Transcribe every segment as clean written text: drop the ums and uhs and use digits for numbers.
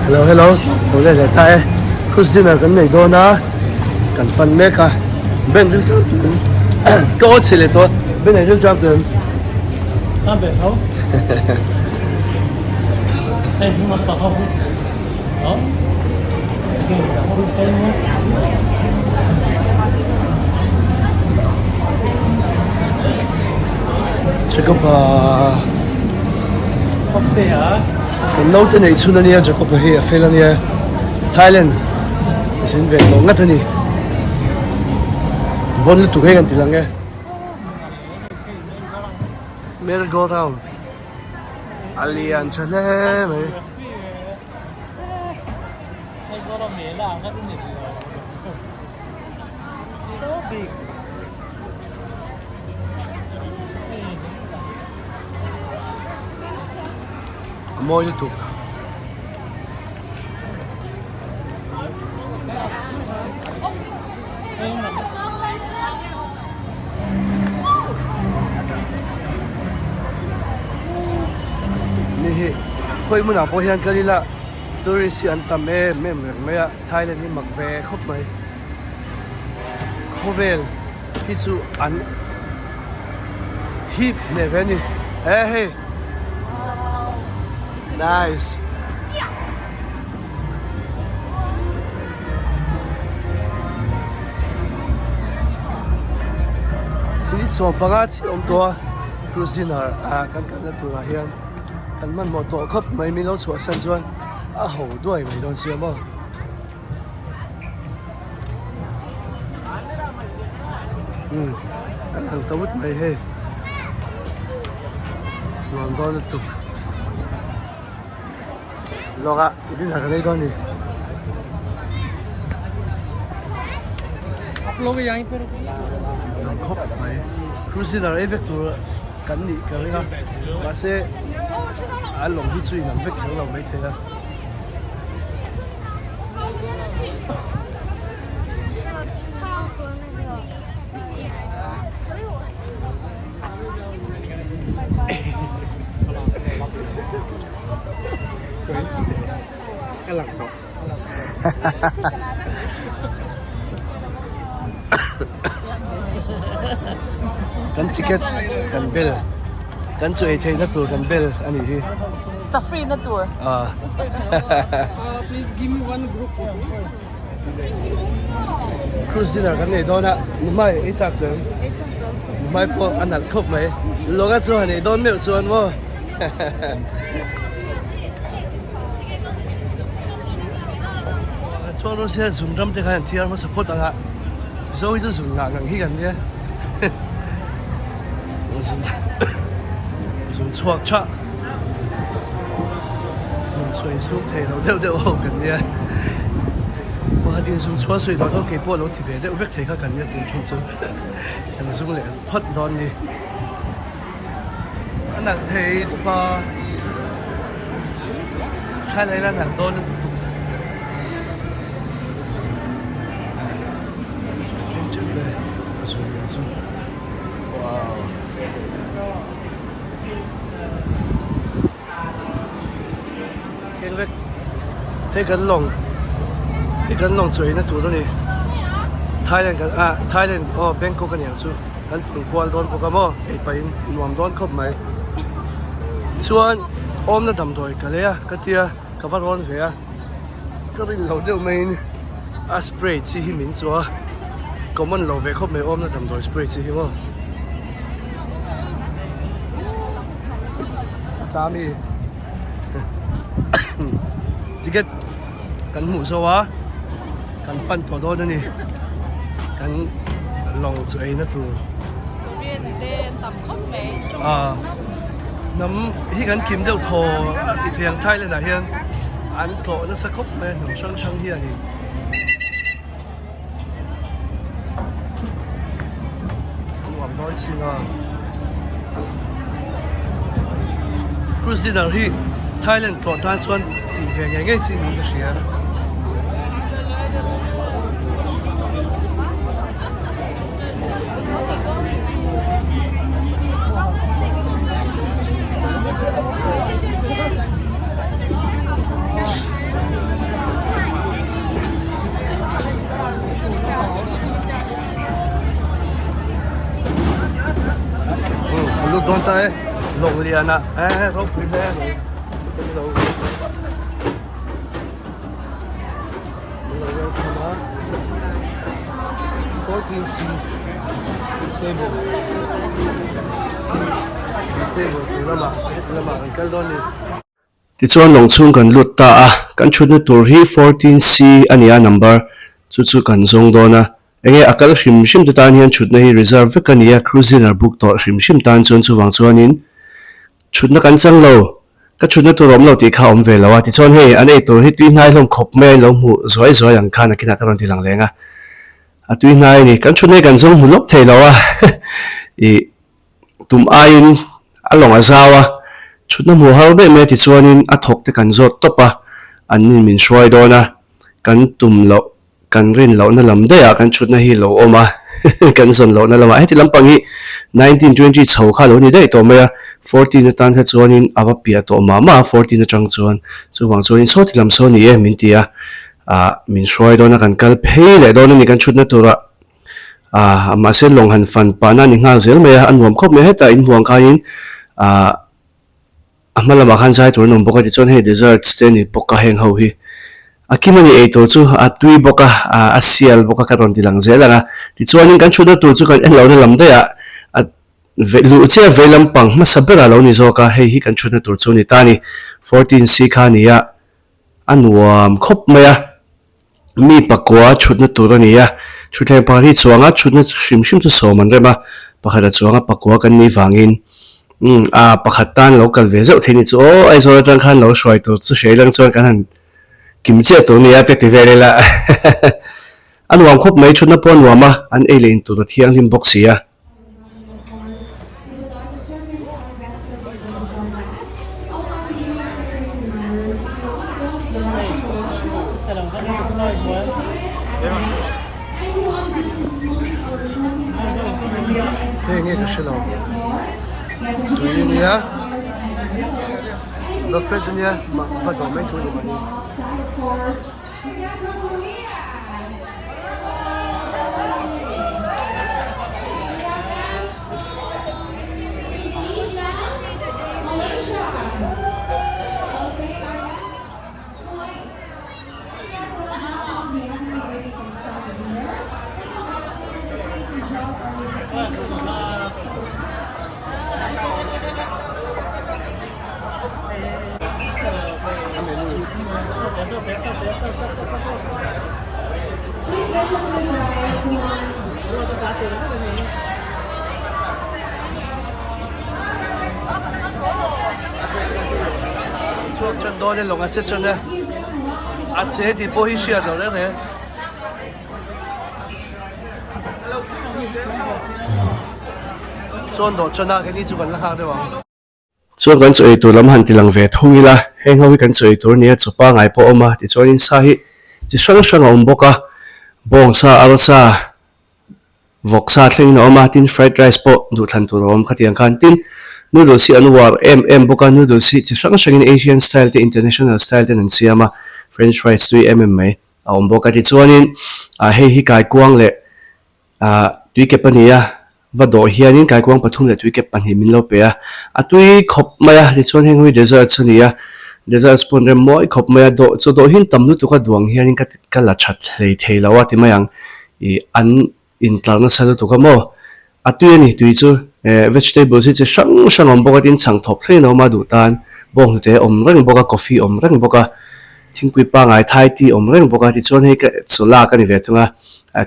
hello. Tôi đây là Thái. Cruise dinner kan nei do na. Kan pan me ka. Ben ril cham. Ko chile to. Ben ril cham to. Tam be thau. Hey, you want to go? Oh. Okay, how do you say no? Check up Okay, hả? cái lâu tên này xuân này cho có phải hệ phê là này Thailand xin về đó ngắt này vốn là tụi cái gì nghe merry go round alien chale mày So big. more YouTubeนี่ค่อยมันเอาไปเห็นกันนี่ละตัวริสิอันตามเอ็มเหมือนไหมอะไทยเลยนี่มักแวครบไหมโคเวลฮิซูอันฮิปเนี่ยเวนี่เฮ้ย niceนี่ส่วนปกติตัวครูสินากันตัวเฮียนกันมันหมดตัวครบไม่มีเราชัวร์สันส่วนโหด้วยไม่โดนเสียมั้งอันตัววุฒิไม่ให้รวมตัวตุกลองดินหากันได้ก่อนนี่Upload cái gì vậy? ครบไหมครูสินาเอฟเฟกตัวกันนี่กันเลยนะมาเซ่ลงที่ช่วยนำเฟกของเราไม่เท่ากำลังบอกกันทิเก็ตกันเบลกันช่วยเทนัตัวกันเบลอันนี้ที่ Safri na tour. Please give me one group. ครูสินากันนี่โดนอะไม่ไอ้จักเลยไม่พออันนั้นครบไหมโลกาชวนนี่โดนไม่ชวนว่าชวนเราเสียสุ่มจำจะกันที่เราสปอร์ตอะไร所以就สุ่มงานที่กันเนี่ยสุ่มชวกชะสุ่มช่วยสุ่มเทเราเดี๋ยวกันเนี่ยว่าดินสุ่มชัวช่วยเราต้องเก็บพวกเราที่เดี๋ยวเวกเทข้ากันเนี่ยตัวชุดกันสุ่มเลยพัดดอนนี่อันนั้นเทปะใช่เลยแล้วหนังโดนตุกเจ๋งเลยสุ่มว้าวเห็นเวกให้กันลงสวยนะตัวนี้ไทยแลนด์กันไทยแลนด์แบงกอกกันอย่างสู้กันฝึกควอลโดนโปรแกรมไปนวมโดนครบไหมส่วนอมน่ะทำตัวกันเลยก็เตี้ยกับว่าร้อนเสียก็เป็นเราเดียวไม่สเปรย์ที่หิมินจัวก็มันเราเวครบไหมอมน่ะทำตัวสเปรย์ที่หิมสามีจิเก็ตกันหมูสวะกันปั้นถั่วโดนนี่กันลองสวยนะตัว Viên đen tầm khóc mẹ. น้ำที่กันกิมเดียวโทที่เทียงไทยเลยนะเฮียนอันโถนั่นสักครบแม่หนุ่มช่างเฮียนี่หวังร้อนสินะครูสินาที่ไทยแลนด์ตัวท่านส่วนที่เพียงยังไงสิ่งนี้ก็เสีย này lồng liền à Ropui thế này cái đầu CHAHNA 14C table lama kan kal don ni ti chuan long chung kan lut ta a kan chutna tur hi 14C ania number chu kan zong dona enge akal hrim te tan hian chutna hi reserve kania cruiser book to hrim tan chuan chuwang chuanin chutna kan chang lo ka chutna tur om lo ti kha om ve lawa ti chuan hei anei tur hi tui hnai hlom khop me lo mu zoi ang khana kina ka ron ti lang lenga a tui hnai ni kan chutna kan zong mu lop thei lawa I tum ain along azawa chutna mu har be me ti chuanin a thok te kan zot topa an ni min hruai dona kan tum lo kan rin lo na lam de a kan chutna hi lo oma kan zon lo na lama heti lampang hi 1920 chho kha lo ni dei to me 14 tan he chuanin ava pia to mama 14 atang chuan chuwang chuanin so ti lam so ni e min tia min hruai dona kan kal phei le dona ni kan chutna tura ma se long han fan pa na ni ngal zel me an nuam khop me heta in huang khain amala ma khan sai tur nom boka ti chon he dessert te ni poka heng ho hi akimani e to chu atui boka asial boka ka ron dilang zelanga ti chuanin kan chuda tur chu kan en lo na lam de a lu che velam pang ma sabera lo ni zoka hei hi kan chuna tur chu ni tani 14C kha ni ya anuam khop maya mi pakwa chutna tur ani ya chutlen pa hi chuanga chutna hrim chu soman rema pakhata chuanga pakwa kan ni wangin pakhatan local ve zau theni chu ai zo tang khan lo hruai tur chu hreilang chuan kan han kimche tur ni ya te ti velela anuam khop mai chutna pon wama an ele in tur thiang lim box ya nghe cái sự nào tụi nhá nó phết nhá mà phát đồ mấy tụi mà đi chuột chân đôi lên lồng ăn chết chân đây ăn chết thì bôi xịt rồi đấy này chuột đôi chân nào cái này chụp ảnh là khác đấy không chuột gần chơi tụi lắm hành thì lang về thung ila heng hoi gần chơi tụi này chụp ba ngày po oma thì chuột in sa hi chỉ sang ông boka bong sa alsa vok sa thling no ma tin fried rice po du than tu rom khatiang khan tin noodles si anwar boka noodles si chi sang in Asian style te international style te nan siama french fries 3 mai boka ti chuanin hei hi kai kuang le tui ke pania vado hianin kai kuang pathum le tui ke pani min lo pe tui khop maya ti chuan heng hui dessert chania dessert spoon re moi khop maya do do hin tamnu tu ka duang hianin ka la that hlei thei lawa ti mayang I an in tlarna sal tu ka mo atui ni tui chu vegetables chi sang om boka tin chang thop thlei no ma du tan bong te om reng boka coffee om reng boka thingpui pa ngai thai ti om reng boka ti chuan hei ka chula ka ni ve thunga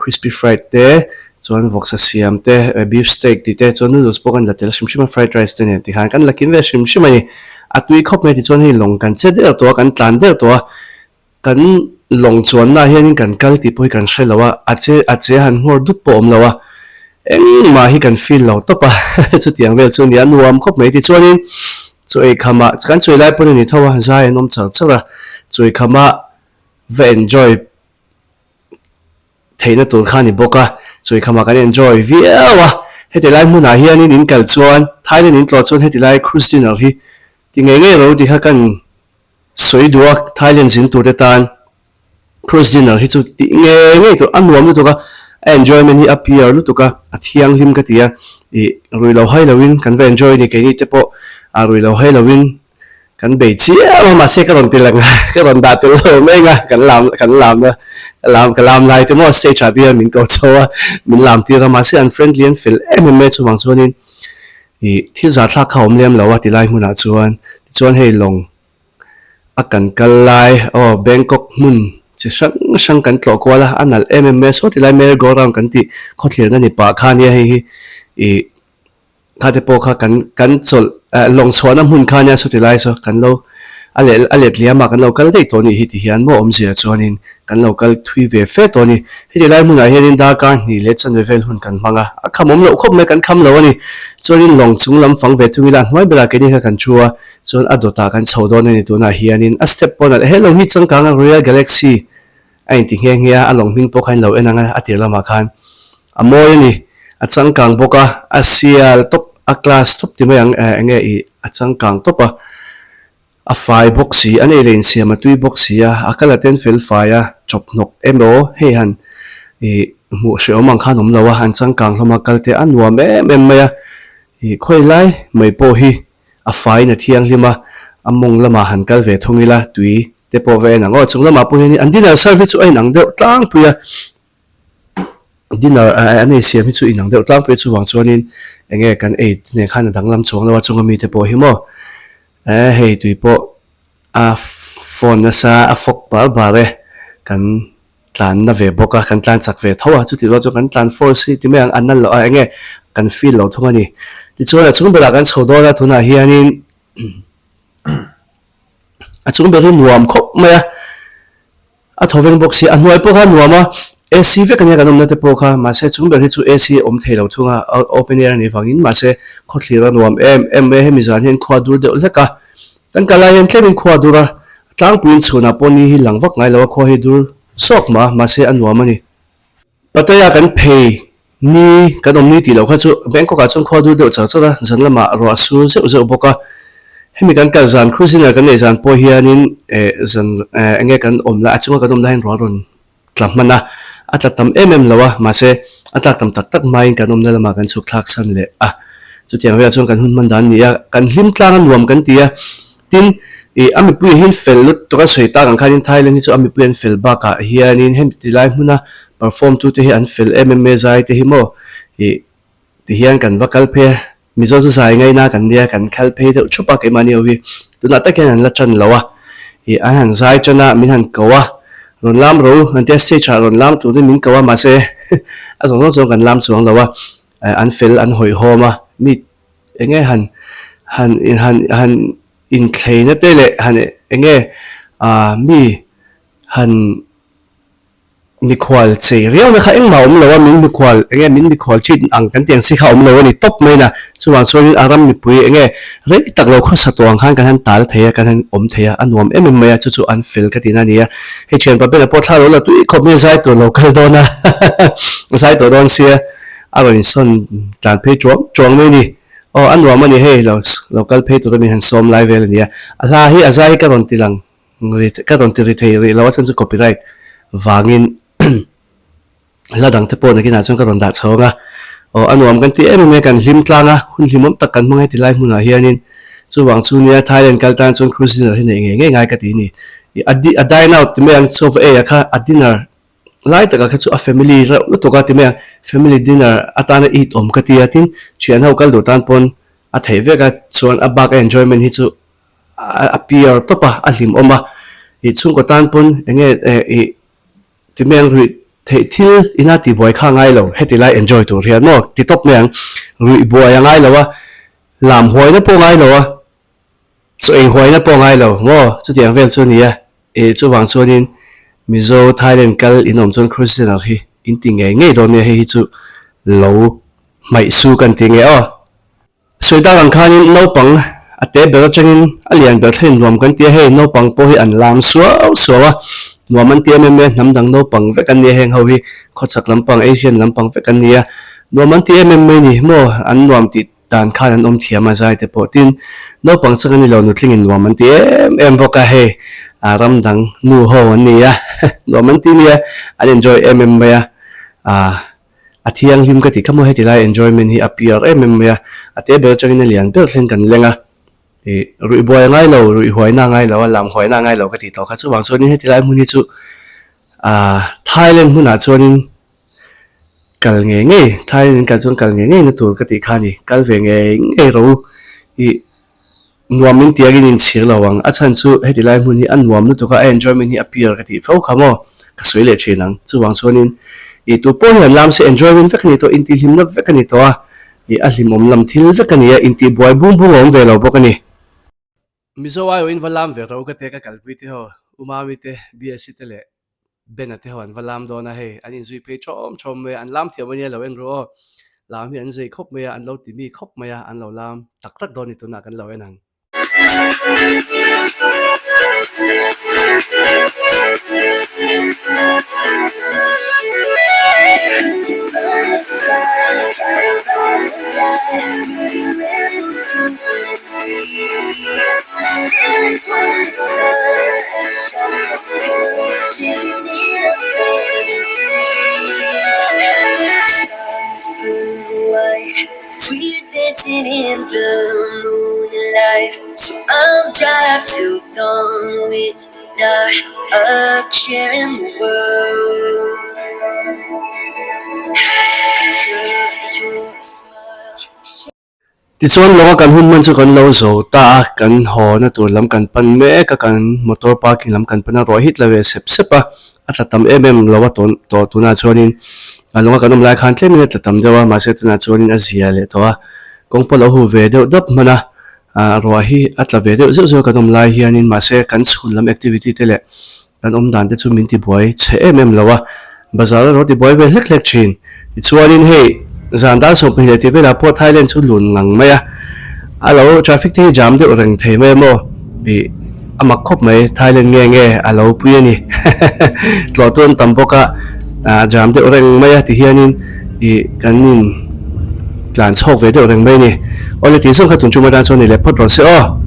crispy fried te chuan voksa siam te beef steak ti te chuan noodles bokan la tel shim fried rice te ne ti han kan lakin ve shim ani atui khop me ti chuan hei long kan che de to kan tlan de to kan long chuan na hian kan kal ti poi kan hrelowa ache han hor dut po om lawa eng ma hi kan feel lo topa chu tiang vel chu ni anuam khop me ti chuanin choi khama kan choi lai pon ni thawa zai nom chang chara choi khama ve enjoy theina tur khani boka choi khama kan enjoy viawa heti lai muna hian in kal chuan thailand in tlo chuan heti lai cruise dinner hi ti nge ro ti ha kan soi duak thailand sin tur tan cruise dinner hi chu ti nge to anuam tu ka enjoyment hi appear lu tuka athiang lim ka tia rui lo hai lawin kan ve enjoy ni ke ni te po rui lo hai lawin kan be chia ma se ka ron tilang ka ron da te lo me nga kan lam na lam lai te mo se cha dia min to chowa min lam ti ra ma se an friendly and feel me chu wang chuanin thil za thla khawm lem lo wa ti lai hmuna chuan hei long akan kalai Bangkok mun chỉ sang cảnh tlo qua là anh là em số thì lại mấy go round cảnh thì có thể là nipa khan ya hi khai thế po kha cảnh chol long chuan am hun khan ya số thì lại số cảnh lâu ale liam mà cảnh lâu cái đấy thôi hi thì hiền mo om sia chuan in cảnh lâu cái thui về phết thôi hi thì lại mun ai hiền da kan ni le chan ve hun cảnh manga kham om lo khop me cảnh kham lo ni chuan in long chung lam phang ve thu lan hoi bela ke ni kha cảnh chua chuan adota cảnh chho don ni tu na hian in a step on a hello hi chang kang Royal Galaxy anh tình nghe nghe along min pok han lo enanga atir lama khan amoy ni achang kang boka asia top a class top ti mayang enge achang kang top a fai boxi ane len sia ma tui boxi akala ten fel faya chop nok emo he han mu sheo mang khan om lawa han chang kang hloma kalte anwa me maya khoi lai mai po hi a fai na thiang lima among lama han kal ve thongila tui te po ve na ngo chung lama pu ni an dinner service chu ai nang de tlang puya dinner ani siam hi chu inang de tlang pu chu wang chuanin enge kan ne khan dang lam chung lawa chung mi te po hi mo hei tui po a phone na sa a fok ba re kan tlan na ve boka kan tlan chak ve thowa chu ti lo chu kan tlan force ti me ang an lo enge kan feel lo thonga ni ti chu la chung bela kan chodo la thuna hianin chung beri nuam khop maya a thoveng boxi a nuai po kha nuama AC ve kanya kanom na te po kha ma se chung beri chu AC om thelo thunga open air ni wangin ma se khotlira nuam em me hemi zan hen khwa dur de leka kan kala hen tlemin khwa dura tlang puin chuna poni hi langwak ngai lawa kho hi dur sok ma se anuam ani pataya kan pay ni kanom ni ti lo kha chu Bangkok ka chung khwa dur de cha cha zan lama ro asu se boka hemi kan ka zan cruising kan nei zan po hianin zan enge kan omla achunga kan omla hen ron tlamana atlatam lawa ma se atlatam tak mai kan omna lama kan chu thlak san le chu tiang ria chung kan hun man dan nia kan hlim tlang nuam kan tia tin ami pui hin fel lut to ka soita kan khanin Thailand chu ami pui an fel ba ka hianin hem tilai huna perform tu te hi an fel MMA zai te hi mo ti hian kan vakal phe mizo chu sai ngai na kan dia kan khal phe de chupa ke mani owi tuna ta ken an la chan lawa an han zai chana min han kawa ron lam ro an te se cha ron lam tu de min kawa ma se azong zong kan lam chuang lawa an fel an hoi homa mi enge han in clay na tele han enge mi han mi khwal che riau na kha eng ma om lawa min mi khwal enge min mi khwal chin ang kan tiang si kha om lawa ni top mai na chuwang chuan aram mi pui enge re tak lo kho satwang khan kan han tal theya kan han om theya anuam mai chu an fel ka tina nia he chen pa bela po thla lo la tu i khop mi zai to local dona zai to don sia aron son tlan phe chong mai ni anuam ani he local phe to mi han som live vel nia ala hi azai ka ron tilang ka ron ti thei ri lawa chan chu copyright wangin ladang te po na kina chung ka ron da chonga anuam kan ti me kan hlim tlanga hun hlimom tak kan mangai ti lai hmuna hianin chu wang chu nia Thailand kaltan chung cruising hi nei ngai ka ti ni a dine out ti me ang chov kha a dinner lai taka kha chu a family ra to ka ti me family dinner atana eat om ka ti atin chian ho kal do tan pon a thei ve ka chuan a bak enjoyment hi chu a pier topa a hlim oma chung ko tan pon enge ti me ang thei thil ina ti boy kha ngai lo heti lai enjoy tu rian mo ti top meng rui boy ngai lo wa lam hoi na po ngai lo wa chu ei hoi na po ngai lo mo chu tiang vel chu ni chu wang chuan in mizo Thailand kal inom chon cruise na hi in ti nge don ne hi chu lo mai su kan ti nge soida lang khan in no pang ate bel changin alian bel thin nuam kan ti he no pang po hi an lam so wa nuam an ti me nam dang no pang ve kan ni heng ho hi khochak lampang Asian lampang ve kan nia nuam an ti me ni mo an nuam ti tan khan an om thiama zai te po tin no pang chang ni lo nu thlingin nuam an ti boka he ram dang nu ho an nia nuam an ti nia an enjoy ya a thiang him ka ti khamo he ti lai enjoyment hi appear em ya ate ber changin lian ber thlen kan lenga rui boy ngai lo rui hoi na ngai lo lam hoi na ngai lo ka ti to kha chu wang chuan he ti lai mun hi chu Thailand huna chuanin kal nge nge Thailand ka chuan kal nge nge na tur ka ti khani kal ve nge nge ro I nuam min tiagin in chhir lawang a chan chu he ti lai mun hi an nuam nu to ka enjoyment hi appear ka ti fo khamo ka soi le chinang chu wang chuanin tu po hian lam se enjoyment vekani to inti hlim na vekani to a hlim om lam thil vekani inti boy bum bum om ve lo bokani mizo ayo in valam ve ro ka te ka kalpui te ho umami te bsc te le benate ho an valam do na he an in zui pe chom me an lam thiam ani lo en ro lam hi an zai khop me an lo ti mi khop me an lo lam tak tak do ni tu na kan lo enang We're dancing in the moonlight, so I'll drive till dawn with not a care in the world. Your smile. ti chuan longa kan hun man chu kan lo zo ta kan ho na tur lam kan pan me ka kan motor parking lam kan pana ro hit la ve sep sepa a tlatam lo wa ton to tuna chuanin longa kan lai khan tle minute tlatam dewa ma se tuna chuanin a zia le to a kong polo hu ve de dap mana ro hi atla ve de zo kan lai hianin ma se kan chhun lam activity te le kan dan te chu min ti boy che lo wa bazar ro ti boy ve lek thin ti chuanin hei zandal so pe ti vela po Thailand chu lun ngang maya alo traffic te jam de reng the me mo bi amak khop mai Thailand nge alo pui ani tlo ton tamboka jam de reng maya ti hianin kanin plan chok ve de reng mai ni ole ti song khatun chuma dan so ni le phot ro se o